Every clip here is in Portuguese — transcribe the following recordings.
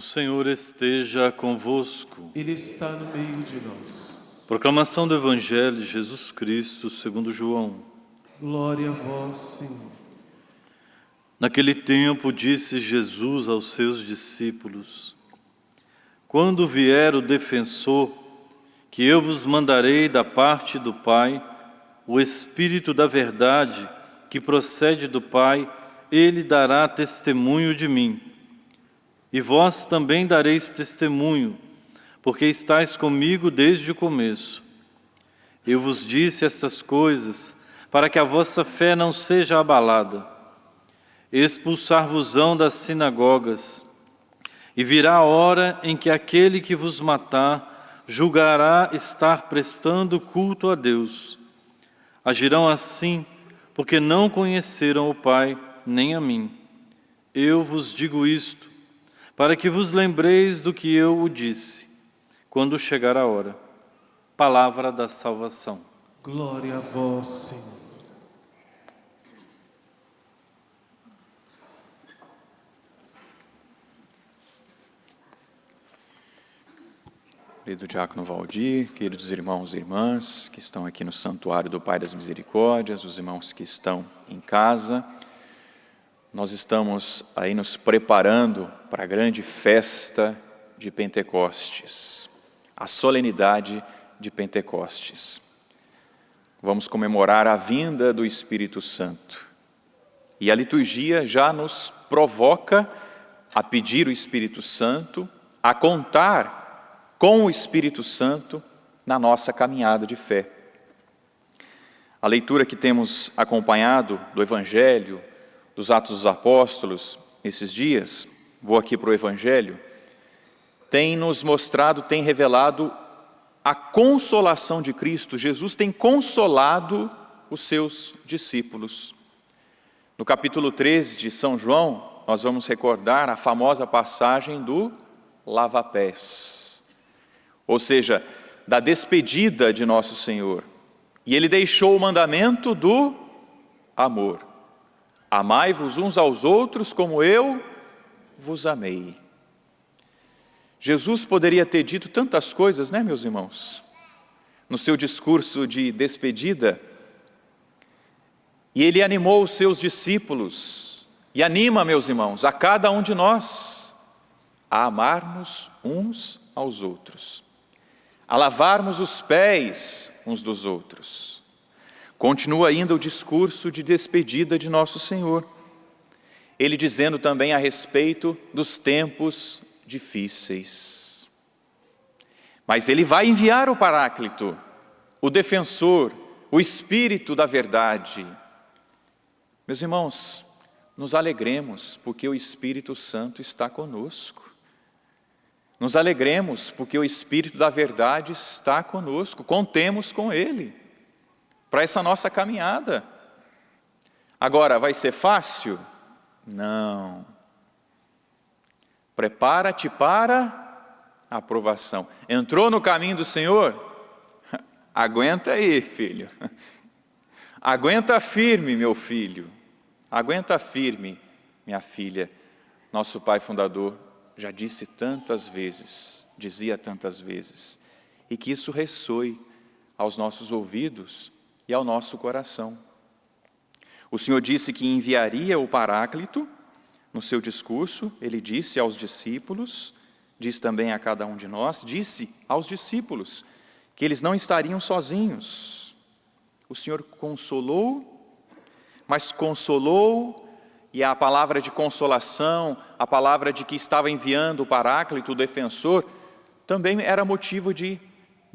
O Senhor esteja convosco. Ele está no meio de nós. Proclamação do Evangelho de Jesus Cristo segundo João. Glória a vós, Senhor. Naquele tempo disse Jesus aos seus discípulos: Quando vier o defensor, que eu vos mandarei da parte do Pai, o Espírito da verdade, que procede do Pai, ele dará testemunho de mim. E vós também dareis testemunho, porque estáis comigo desde o começo. Eu vos disse estas coisas, para que a vossa fé não seja abalada. Expulsar-vos-ão das sinagogas, e virá a hora em que aquele que vos matar julgará estar prestando culto a Deus. Agirão assim, porque não conheceram o Pai, nem a mim. Eu vos digo isto, para que vos lembreis do que eu o disse, quando chegar a hora. Palavra da salvação. Glória a vós, Senhor. Querido Diácono Valdir, queridos irmãos e irmãs que estão aqui no Santuário do Pai das Misericórdias, os irmãos que estão em casa, nós estamos aí nos preparando para a grande festa de Pentecostes, a solenidade de Pentecostes. Vamos comemorar a vinda do Espírito Santo. E a liturgia já nos provoca a pedir o Espírito Santo, a contar com o Espírito Santo na nossa caminhada de fé. A leitura que temos acompanhado do Evangelho, dos Atos dos Apóstolos, esses dias, vou aqui para o Evangelho, tem nos mostrado, tem revelado a consolação de Cristo. Jesus tem consolado os seus discípulos. No capítulo 13 de São João, nós vamos recordar a famosa passagem do lava-pés, ou seja, da despedida de nosso Senhor. E Ele deixou o mandamento do amor. Amai-vos uns aos outros como eu vos amei. Jesus poderia ter dito tantas coisas, né, meus irmãos? No seu discurso de despedida. E Ele animou os seus discípulos, e anima, meus irmãos, a cada um de nós, a amarmos uns aos outros, a lavarmos os pés uns dos outros. Continua ainda o discurso de despedida de nosso Senhor. Ele dizendo também a respeito dos tempos difíceis. Mas Ele vai enviar o Paráclito, o defensor, o Espírito da verdade. Meus irmãos, nos alegremos porque o Espírito Santo está conosco. Nos alegremos porque o Espírito da verdade está conosco. Contemos com Ele para essa nossa caminhada. Agora, vai ser fácil? Não. Prepara-te para a aprovação. Entrou no caminho do Senhor? Aguenta aí, filho. Aguenta firme, meu filho. Aguenta firme, minha filha. Nosso Pai Fundador já disse tantas vezes, dizia tantas vezes, e que isso ressoe aos nossos ouvidos e ao nosso coração. O Senhor disse que enviaria o Paráclito. No seu discurso, Ele disse aos discípulos, diz também a cada um de nós, disse aos discípulos que eles não estariam sozinhos. O Senhor consolou, mas consolou, e a palavra de consolação, a palavra de que estava enviando o Paráclito, o defensor, também era motivo de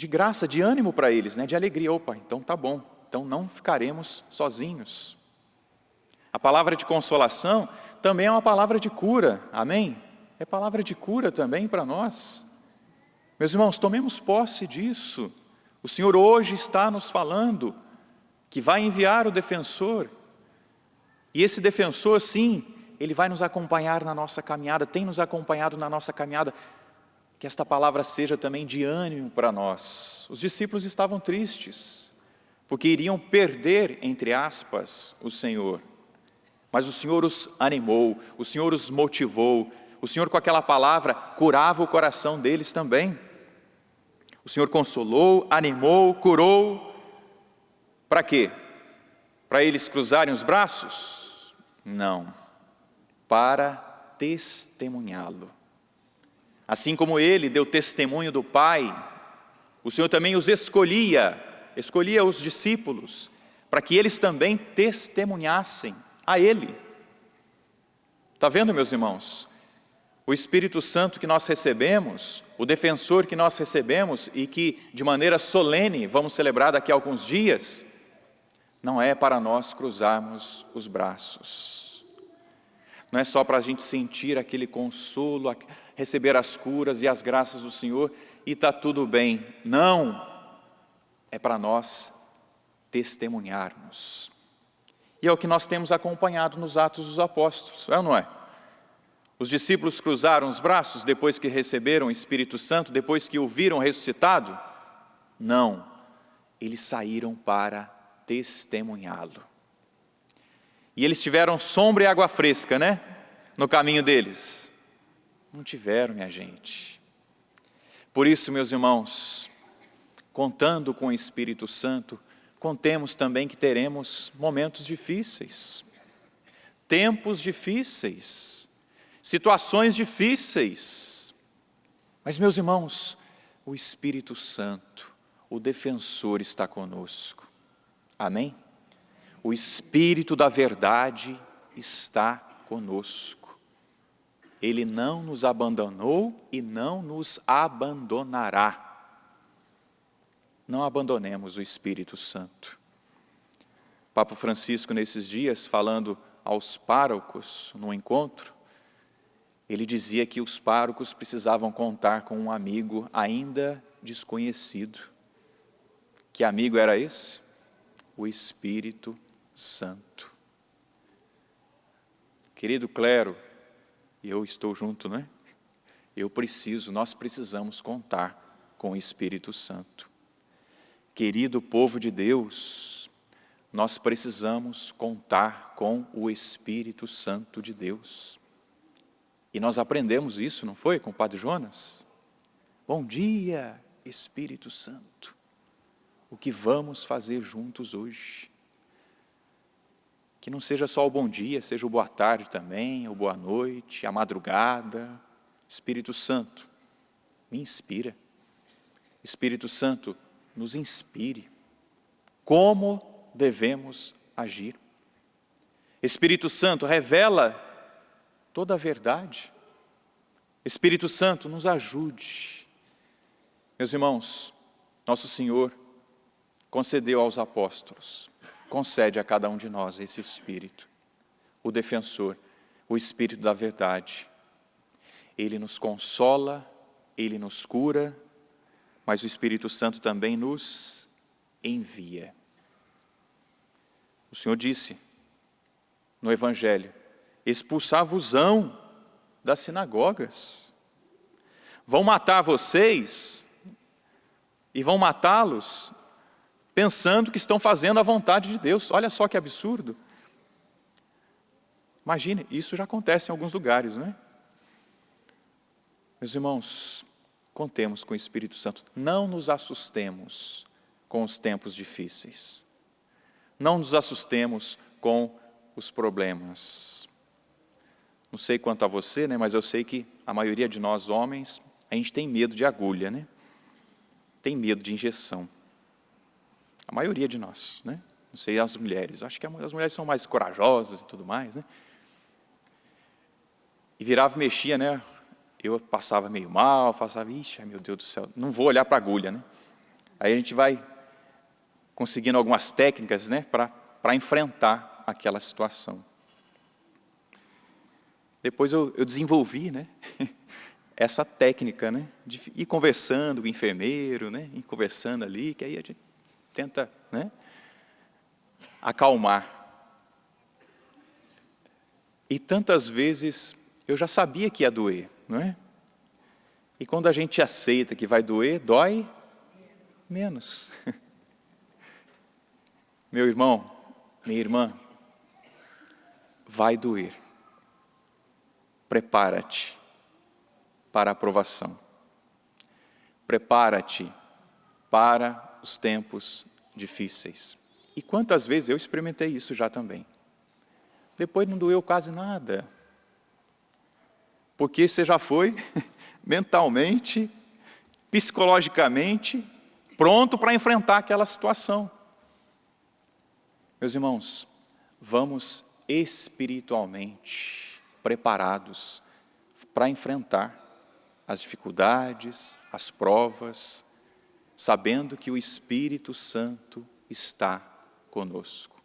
graça, de ânimo para eles, né? De alegria. Opa, então tá bom, então não ficaremos sozinhos. A palavra de consolação também é uma palavra de cura, amém? É palavra de cura também para nós. Meus irmãos, tomemos posse disso. O Senhor hoje está nos falando que vai enviar o defensor. E esse defensor, sim, ele vai nos acompanhar na nossa caminhada, tem nos acompanhado na nossa caminhada. Que esta palavra seja também de ânimo para nós. Os discípulos estavam tristes, porque iriam perder, entre aspas, o Senhor. Mas o Senhor os animou, o Senhor os motivou, O Senhor, com aquela palavra, curava o coração deles também. O Senhor consolou, animou, curou. Para quê? Para eles cruzarem os braços? Não. Para testemunhá-lo. Assim como ele deu testemunho do Pai, o Senhor também os escolhia os discípulos, para que eles também testemunhassem a Ele. Está vendo, meus irmãos? O Espírito Santo que nós recebemos, o defensor que nós recebemos e que de maneira solene vamos celebrar daqui a alguns dias, não é para nós cruzarmos os braços. Não é só para a gente sentir aquele consolo, receber as curas e as graças do Senhor e está tudo bem. Não, é para nós testemunharmos. E é o que nós temos acompanhado nos Atos dos Apóstolos, é ou não é? Os discípulos cruzaram os braços depois que receberam o Espírito Santo, depois que o viram ressuscitado? Não, eles saíram para testemunhá-lo. E eles tiveram sombra e água fresca, né? No caminho deles. Não tiveram, minha gente. Por isso, meus irmãos, contando com o Espírito Santo, contemos também que teremos momentos difíceis, tempos difíceis, situações difíceis. Mas, meus irmãos, o Espírito Santo, o defensor, está conosco. Amém? O Espírito da verdade está conosco. Ele não nos abandonou e não nos abandonará. Não abandonemos o Espírito Santo. Papa Francisco, nesses dias, falando aos párocos, num encontro, ele dizia que os párocos precisavam contar com um amigo ainda desconhecido. Que amigo era esse? O Espírito Santo. Querido clero, e eu estou junto, não é? Nós precisamos contar com o Espírito Santo. Querido povo de Deus, nós precisamos contar com o Espírito Santo de Deus. E nós aprendemos isso, não foi, com o Padre Jonas? Bom dia, Espírito Santo. O que vamos fazer juntos hoje? Que não seja só o bom dia, seja o boa tarde também, o boa noite, a madrugada. Espírito Santo, me inspira. Espírito Santo, nos inspire. Como devemos agir? Espírito Santo, revela toda a verdade. Espírito Santo, nos ajude. Meus irmãos, nosso Senhor concedeu aos apóstolos, concede a cada um de nós esse Espírito, o defensor, o Espírito da verdade. Ele nos consola, Ele nos cura, mas o Espírito Santo também nos envia. O Senhor disse no Evangelho: expulsar-vos-ão das sinagogas. Vão matar vocês e vão matá-los pensando que estão fazendo a vontade de Deus. Olha só que absurdo. Imagine, isso já acontece em alguns lugares, não é? Meus irmãos, contemos com o Espírito Santo. Não nos assustemos com os tempos difíceis. Não nos assustemos com os problemas. Não sei quanto a você, né, mas eu sei que a maioria de nós homens, a gente tem medo de agulha, né? Tem medo de injeção. A maioria de nós, né? Não sei as mulheres, acho que as mulheres são mais corajosas e tudo mais, né? E virava e mexia, né? Eu passava meio mal, passava, ixi, ai meu Deus do céu, não vou olhar para a agulha, né? Aí a gente vai conseguindo algumas técnicas, né, para enfrentar aquela situação. Depois eu desenvolvi, né, essa técnica, né, de ir conversando com o enfermeiro, né, ir conversando ali, que aí a gente tenta, né, acalmar. E tantas vezes eu já sabia que ia doer, não é? E quando a gente aceita que vai doer, dói menos. Meu irmão, minha irmã, vai doer. Prepara-te, para a aprovação. Prepara-te para os tempos difíceis. E quantas vezes eu experimentei isso já também. Depois não doeu quase nada. Porque você já foi mentalmente, psicologicamente, pronto para enfrentar aquela situação. Meus irmãos, vamos espiritualmente preparados para enfrentar as dificuldades, as provas, sabendo que o Espírito Santo está conosco.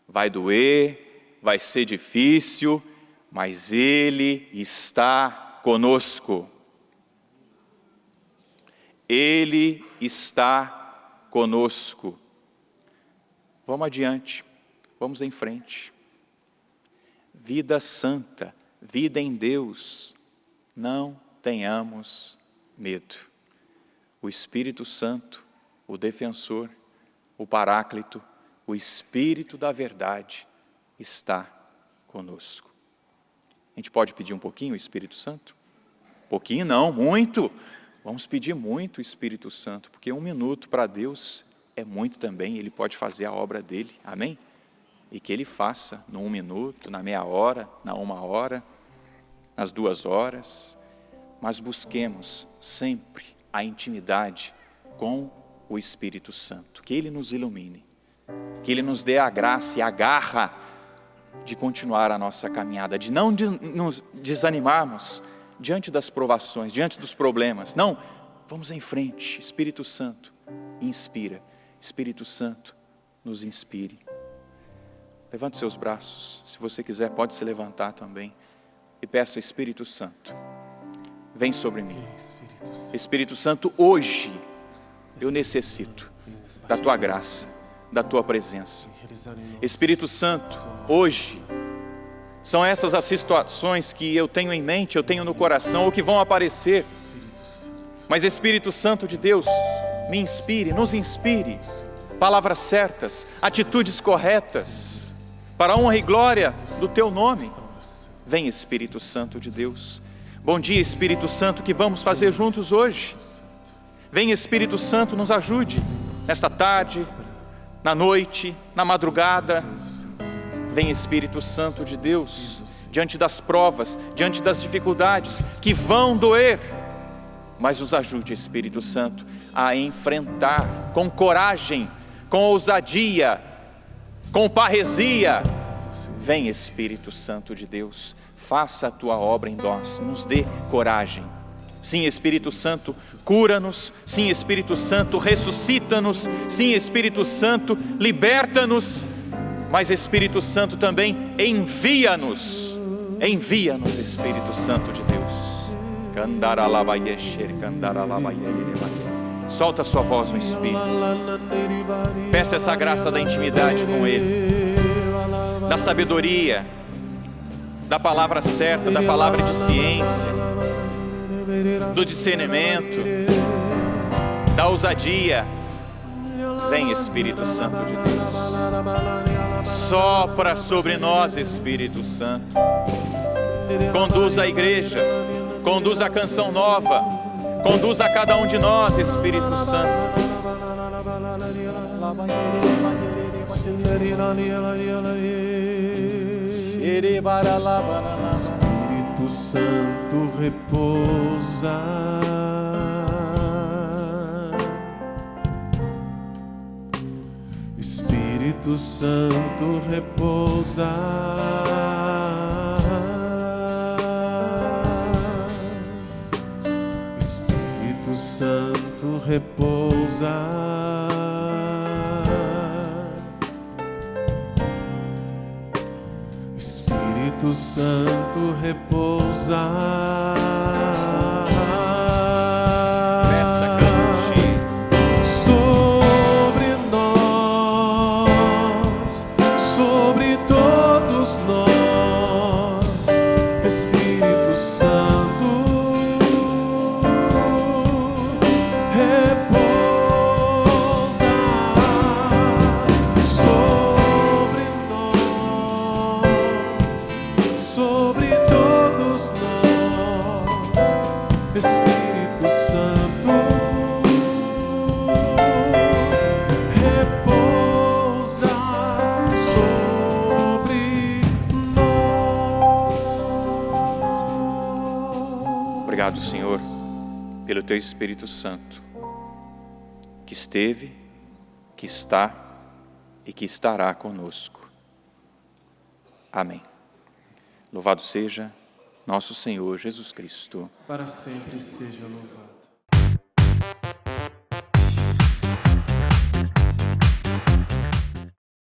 Vai doer, vai ser difícil, mas Ele está conosco. Ele está conosco. Vamos adiante, vamos em frente. Vida santa, vida em Deus, não tenhamos medo. O Espírito Santo, o defensor, o Paráclito, o Espírito da verdade está conosco. A gente pode pedir um pouquinho o Espírito Santo? Pouquinho não, muito. Vamos pedir muito o Espírito Santo, porque 1 minuto para Deus é muito também. Ele pode fazer a obra dele, amém? E que Ele faça no 1 minuto, na meia hora, na 1 hora, nas 2 horas. Mas busquemos sempre a intimidade com o Espírito Santo. Que Ele nos ilumine, que Ele nos dê a graça e a garra de continuar a nossa caminhada, de não nos desanimarmos diante das provações, diante dos problemas. Não, vamos em frente. Espírito Santo, inspira. Espírito Santo, nos inspire. Levante seus braços. Se você quiser, pode se levantar também. E peça: Espírito Santo, vem sobre mim. Espírito Santo, hoje eu necessito da Tua graça, da Tua presença. Espírito Santo, hoje são essas as situações que eu tenho em mente, eu tenho no coração, ou que vão aparecer. Mas Espírito Santo de Deus, me inspire, nos inspire, palavras certas, atitudes corretas, para a honra e glória do Teu nome. Vem, Espírito Santo de Deus. Bom dia, Espírito Santo, que vamos fazer juntos hoje? Vem, Espírito Santo, nos ajude nesta tarde, na noite, na madrugada. Vem, Espírito Santo de Deus, diante das provas, diante das dificuldades que vão doer, mas nos ajude, Espírito Santo, a enfrentar com coragem, com ousadia, com parresia. Vem, Espírito Santo de Deus, faça a Tua obra em nós, nos dê coragem. Sim, Espírito Santo, cura-nos. Sim, Espírito Santo, ressuscita-nos. Sim, Espírito Santo, liberta-nos. Mas Espírito Santo também envia-nos. Envia-nos, Espírito Santo de Deus. Solta a sua voz no Espírito. Peça essa graça da intimidade com Ele, da sabedoria, da palavra certa, da palavra de ciência, do discernimento, da ousadia. Vem, Espírito Santo de Deus. Sopra sobre nós, Espírito Santo. Conduz a igreja, conduz a canção nova, conduz a cada um de nós, Espírito Santo. Espírito Santo repousa. Espírito Santo repousa. Espírito Santo repousa. Espírito Santo repousa. Peça, cante. Sobre nós, sobre todos nós, Espírito Santo repousa. Sobre nós, sobre todos nós, Espírito Santo, repousa sobre nós. Obrigado, Senhor, pelo Teu Espírito Santo, que esteve, que está e que estará conosco. Amém. Louvado seja nosso Senhor Jesus Cristo. Para sempre seja louvado.